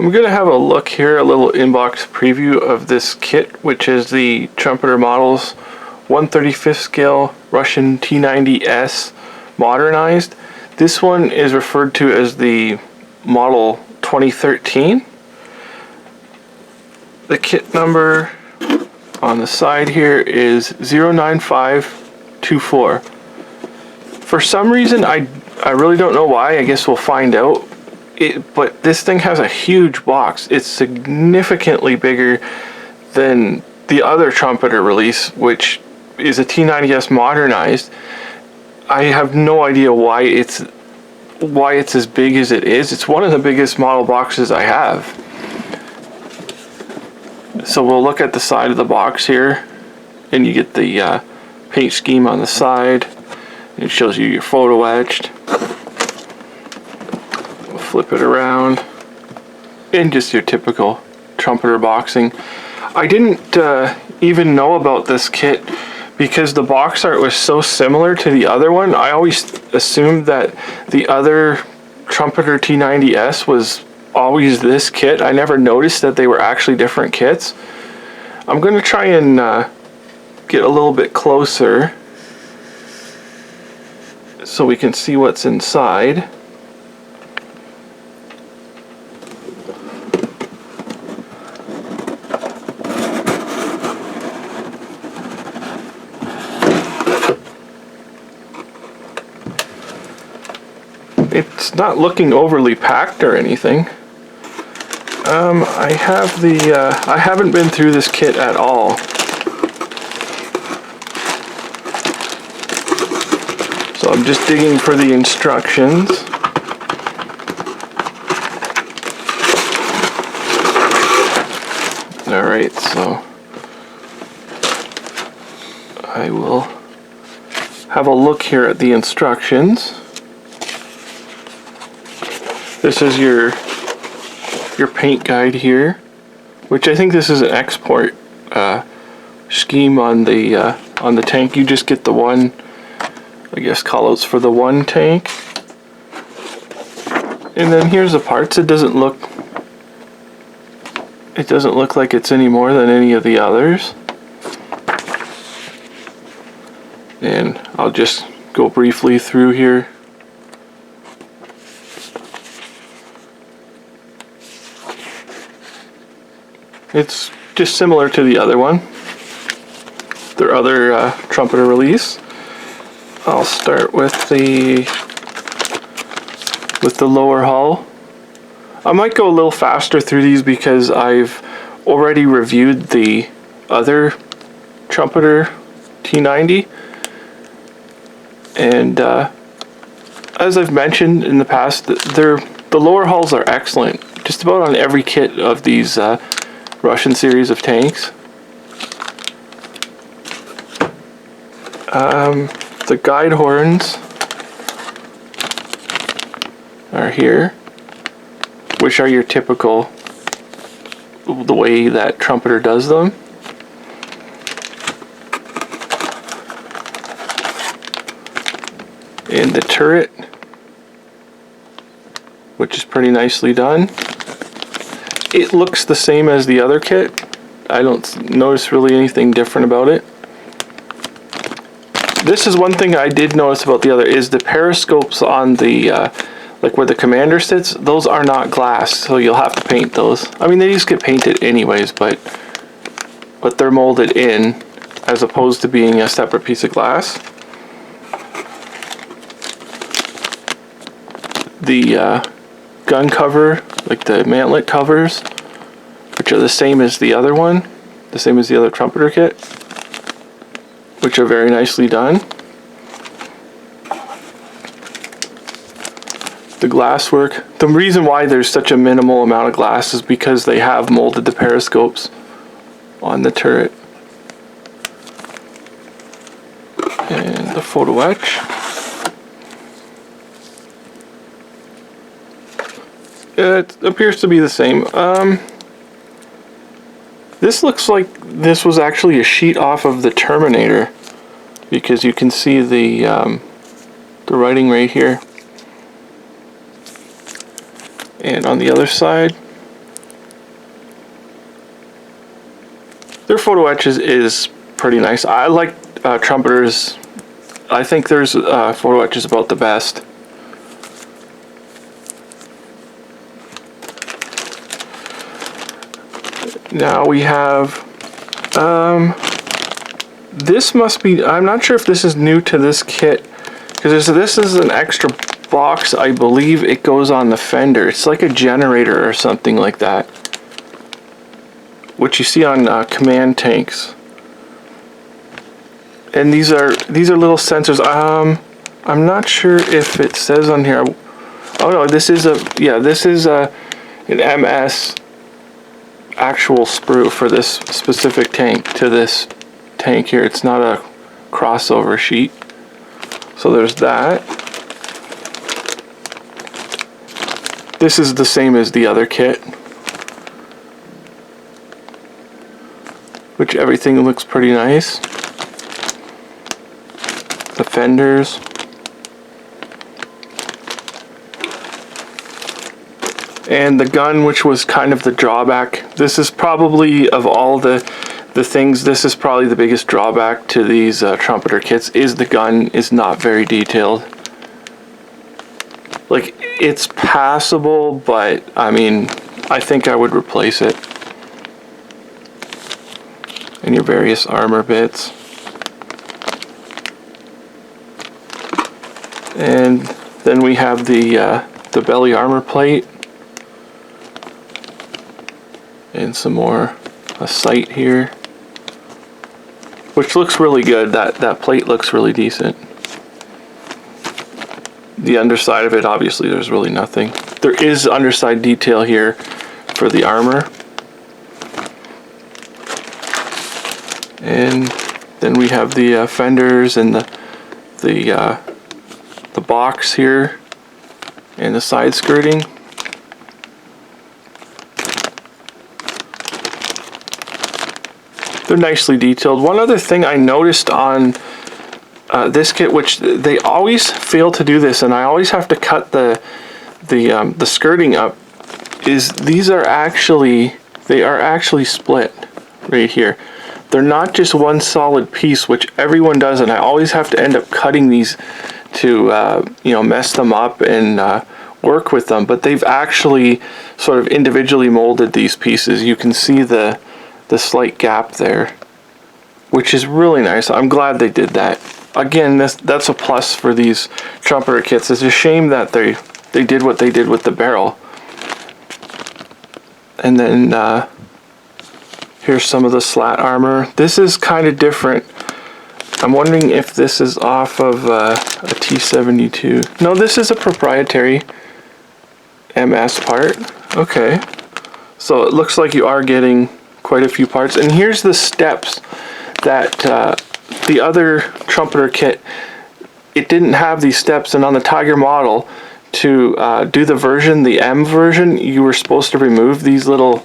I'm going to have a look here, a little inbox preview of this kit, which is the Trumpeter Models 1/35 scale Russian T-90S modernized. This one is referred to as the Model 2013. The kit number on the side here is 09524. For some reason, I really don't know why. I guess we'll find out. But this thing has a huge box. It's significantly bigger than the other Trumpeter release, which is a T-90S modernized. I have no idea why it's as big as it is. It's one of the biggest model boxes I have. So we'll look at the side of the box here, and you get the paint scheme on the side. It shows you your photo etched. Flip it around, and just your typical Trumpeter boxing. I didn't even know about this kit because the box art was so similar to the other one. I always assumed that the other Trumpeter T-90S was always this kit. I never noticed that they were actually different kits. I'm going to try and get a little bit closer so we can see what's inside. It's not looking overly packed or anything. I haven't been through this kit at all. So I'm just digging for the instructions. Alright, so I will have a look here at the instructions. This is your paint guide here, which I think this is an export scheme on the tank. You just get the one, I guess, callouts for the one tank. And then here's the parts. It doesn't look like it's any more than any of the others. And I'll just go briefly through here. It's just similar to the other one, their other Trumpeter release. I'll start with the lower hull. I might go a little faster through these because I've already reviewed the other Trumpeter T90, and as I've mentioned in the past, the lower hulls are excellent. Just about on every kit of these Russian series of tanks. The guide horns are here, which are your typical, the way that Trumpeter does them. And the turret, which is pretty nicely done. It looks the same as the other kit. I don't notice really anything different about it. This is one thing I did notice about the other, is the periscopes on the like where the commander sits. Those are not glass, so you'll have to paint those. I mean, they just get painted anyways, but they're molded in as opposed to being a separate piece of glass. The gun cover, like the mantlet covers, which are the same as the other one, the same as the other Trumpeter kit, which are very nicely done. The glass work, the reason why there's such a minimal amount of glass is because they have molded the periscopes on the turret. And the photo etch. It appears to be the same. This looks like this was actually a sheet off of the Terminator, because you can see the writing right here. And on the other side, Their photo etches is pretty nice. I like Trumpeters. I think there's photo etches about the best. Now we have, this must be, I'm not sure if this is new to this kit, because this is an extra box. I believe it goes on the fender. It's like a generator or something like that, which you see on command tanks. And these are little sensors. I'm not sure if it says on here. Oh no, this is an MS actual sprue for this specific tank to this tank here. It's not a crossover sheet. So there's that. This is the same as the other kit, which everything looks pretty nice. The fenders. And the gun, which was kind of the drawback. This is probably, of all the things, this is probably the biggest drawback to these Trumpeter kits, is the gun is not very detailed. Like, it's passable, but I mean, I think I would replace it. And your various armor bits. And then we have the belly armor plate. And some more, a sight here, which looks really good. That plate looks really decent. The underside of it, obviously there's really nothing. There is underside detail here for the armor. And then we have the fenders and the box here and the side skirting. They're nicely detailed. One other thing I noticed on this kit, which they always fail to do this, and I always have to cut the skirting up, is they are actually split right here. They're not just one solid piece, which everyone does, and I always have to end up cutting these to mess them up and work with them. But they've actually sort of individually molded these pieces. You can see the slight gap there, which is really nice. I'm glad they did that. Again, that's a plus for these Trumpeter kits. It's a shame that they did what they did with the barrel. And then here's some of the slat armor. This is kind of different. I'm wondering if this is off of a T-72. No, this is a proprietary MS part. Okay, so it looks like you are getting quite a few parts. And here's the steps that the other Trumpeter kit, it didn't have these steps. And on the Tiger model, to do the M version, you were supposed to remove these little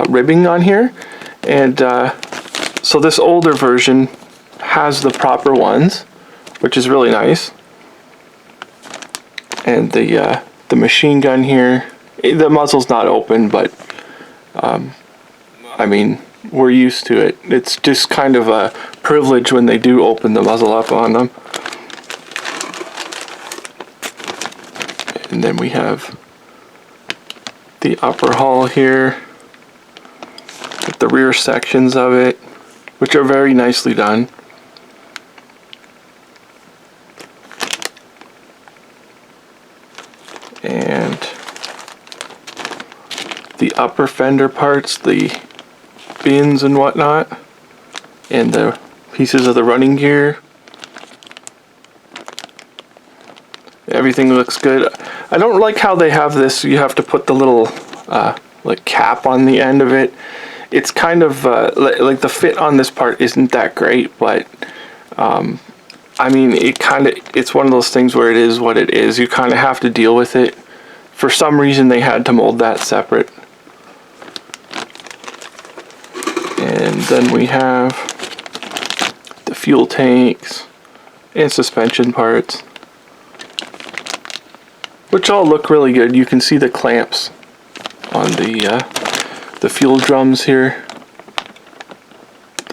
ribbing on here. And so this older version has the proper ones, which is really nice. And the machine gun here, the muzzle's not open, but I mean, we're used to it. It's just kind of a privilege when they do open the muzzle up on them. And then we have the upper hull here with the rear sections of it, which are very nicely done. And the upper fender parts, the bins and whatnot, and the pieces of the running gear. Everything looks good. I don't like how they have this, you have to put the little like cap on the end of it. It's kind of like the fit on this part isn't that great, but I mean, it's one of those things where it is what it is. You kind of have to deal with it. For some reason they had to mold that separate. And then we have the fuel tanks and suspension parts, which all look really good. You can see the clamps on the fuel drums here.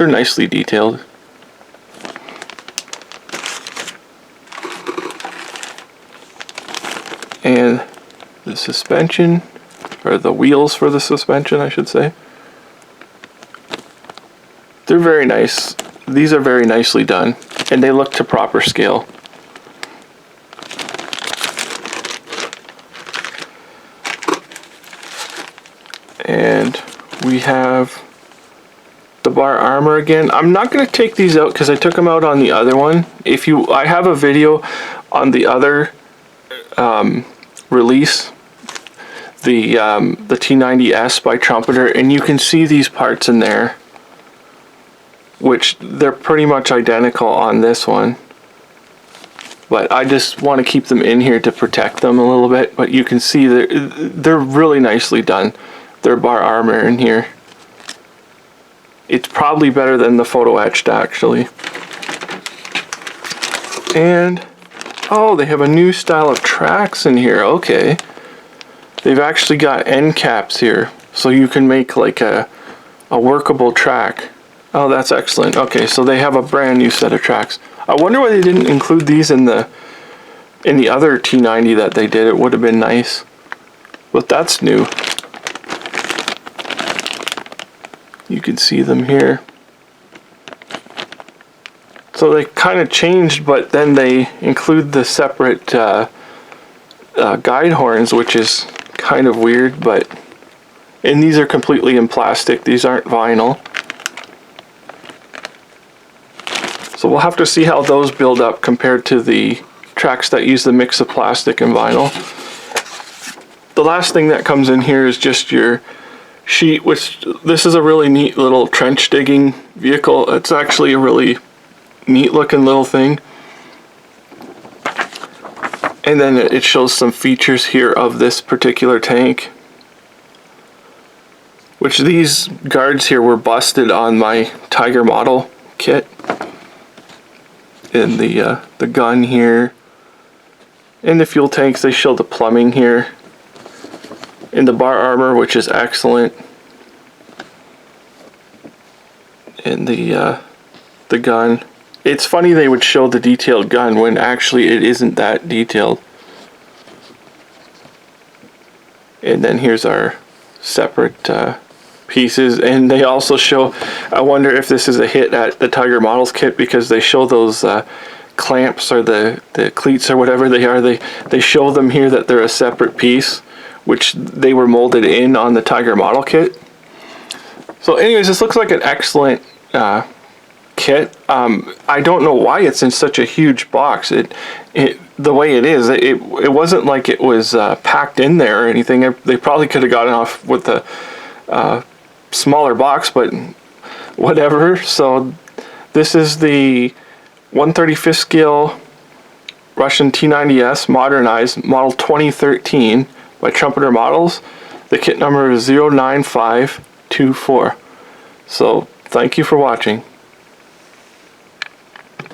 They're nicely detailed. And the suspension, or the wheels for the suspension, I should say. They're very nice. These are very nicely done, and they look to proper scale. And we have the bar armor again. I'm not going to take these out because I took them out on the other one. I have a video on the other release, the T-90S by Trumpeter, and you can see these parts in there, which they're pretty much identical on this one. But I just want to keep them in here to protect them a little bit. But you can see they're really nicely done. Their bar armor in here. It's probably better than the photo etched, actually. And oh, they have a new style of tracks in here. Okay. They've actually got end caps here, so you can make like a workable track. Oh, that's excellent. Okay, so they have a brand new set of tracks. I wonder why they didn't include these in the other T90 that they did. It would have been nice. But that's new. You can see them here. So they kind of changed, but then they include the separate guide horns, which is kind of weird. And these are completely in plastic. These aren't vinyl. So we'll have to see how those build up compared to the tracks that use the mix of plastic and vinyl. The last thing that comes in here is just your sheet, which this is a really neat little trench digging vehicle. It's actually a really neat looking little thing. And then it shows some features here of this particular tank, which these guards here were busted on my Tiger model kit. And the gun here, and the fuel tanks, they show the plumbing here, and the bar armor, which is excellent, and the gun. It's funny they would show the detailed gun when actually it isn't that detailed. And then here's our separate pieces, and they also show, I wonder if this is a hit at the Tiger Models kit, because they show those clamps or the cleats or whatever they are, they show them here that they're a separate piece, which they were molded in on the Tiger model kit. So anyways, this looks like an excellent kit. I don't know why it's in such a huge box. The way it is, it wasn't like it was packed in there or anything. They probably could have gotten off with the smaller box, but whatever. So this is the 1/35th scale Russian T-90S modernized model 2013 by Trumpeter Models. The kit number is 09524. So thank you for watching.